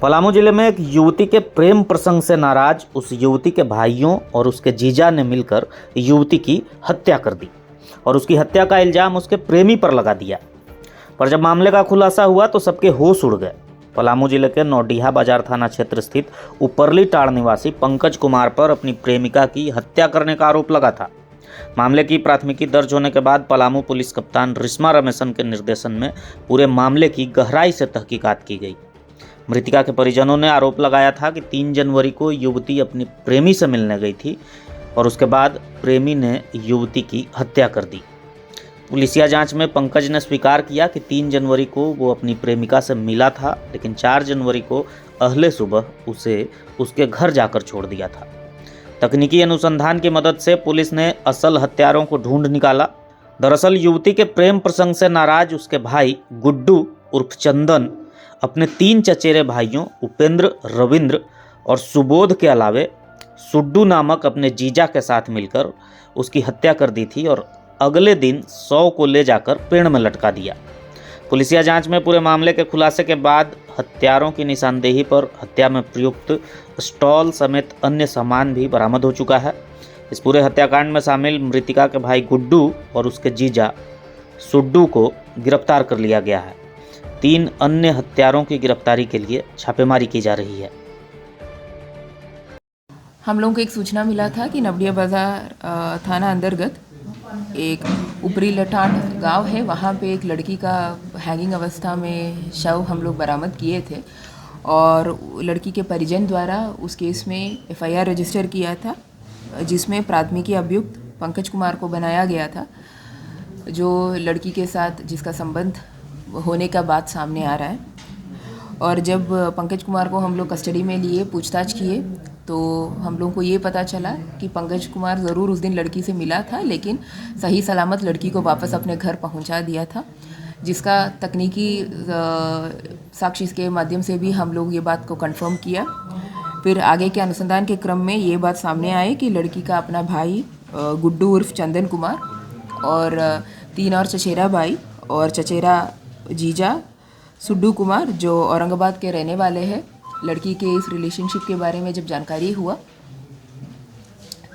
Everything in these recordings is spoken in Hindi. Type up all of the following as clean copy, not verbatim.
पलामू जिले में एक युवती के प्रेम प्रसंग से नाराज उस युवती के भाइयों और उसके जीजा ने मिलकर युवती की हत्या कर दी और उसकी हत्या का इल्जाम उसके प्रेमी पर लगा दिया। पर जब मामले का खुलासा हुआ तो सबके होश उड़ गए। पलामू जिले के नौडीहा बाजार थाना क्षेत्र स्थित उपरली टाड़ निवासी पंकज कुमार पर अपनी प्रेमिका की हत्या करने का आरोप लगा था। मामले की प्राथमिकी दर्ज होने के बाद पलामू पुलिस कप्तान रिश्मा रमेशन के निर्देशन में पूरे मामले की गहराई से तहकीकात की गई। मृतिका के परिजनों ने आरोप लगाया था कि 3 जनवरी को युवती अपनी प्रेमी से मिलने गई थी और उसके बाद प्रेमी ने युवती की हत्या कर दी। पुलिसिया जांच में पंकज ने स्वीकार किया कि 3 जनवरी को वो अपनी प्रेमिका से मिला था, लेकिन 4 जनवरी को अहले सुबह उसे उसके घर जाकर छोड़ दिया था। तकनीकी अनुसंधान की मदद से पुलिस ने असल हत्यारों को ढूंढ निकाला। दरअसल युवती के प्रेम प्रसंग से नाराज उसके भाई गुड्डू उर्फ चंदन अपने 3 चचेरे भाइयों उपेंद्र, रविंद्र और सुबोध के अलावे सुड्डू नामक अपने जीजा के साथ मिलकर उसकी हत्या कर दी थी और अगले दिन 100 को ले जाकर पेड़ में लटका दिया। पुलिसिया जांच में पूरे मामले के खुलासे के बाद हत्यारों की निशानदेही पर हत्या में प्रयुक्त स्टॉल समेत अन्य सामान भी बरामद हो चुका है। इस पूरे हत्याकांड में शामिल मृतिका के भाई गुड्डू और उसके जीजा सुड्डू को गिरफ्तार कर लिया गया है। 3 अन्य हत्यारों की गिरफ्तारी के लिए छापेमारी की जा रही है। हम लोगों को एक सूचना मिला था कि नवडिया बाजार थाना अंतर्गत एक ऊपरी लटाड़ गांव है, वहाँ पे एक लड़की का हैंगिंग अवस्था में शव हम लोग बरामद किए थे और लड़की के परिजन द्वारा उस केस में FIR रजिस्टर किया था, जिसमें प्राथमिकी अभियुक्त पंकज कुमार को बनाया गया था, जो लड़की के साथ जिसका संबंध होने का बात सामने आ रहा है। और जब पंकज कुमार को हम लोग कस्टडी में लिए, पूछताछ किए, तो हम लोगों को ये पता चला कि पंकज कुमार ज़रूर उस दिन लड़की से मिला था, लेकिन सही सलामत लड़की को वापस अपने घर पहुंचा दिया था, जिसका तकनीकी साक्ष्य के माध्यम से भी हम लोग ये बात को कंफर्म किया। फिर आगे के अनुसंधान के क्रम में ये बात सामने आई कि लड़की का अपना भाई गुड्डू उर्फ चंदन कुमार और 3 और चचेरा भाई और चचेरा जीजा सुड्डू कुमार, जो औरंगाबाद के रहने वाले हैं, लड़की के इस रिलेशनशिप के बारे में जब जानकारी हुआ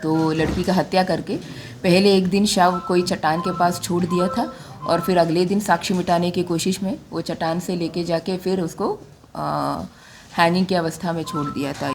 तो लड़की का हत्या करके पहले एक दिन शव कोई चट्टान के पास छोड़ दिया था और फिर अगले दिन साक्ष्य मिटाने की कोशिश में वो चट्टान से लेके जाके फिर उसको हैंगिंग की अवस्था में छोड़ दिया था।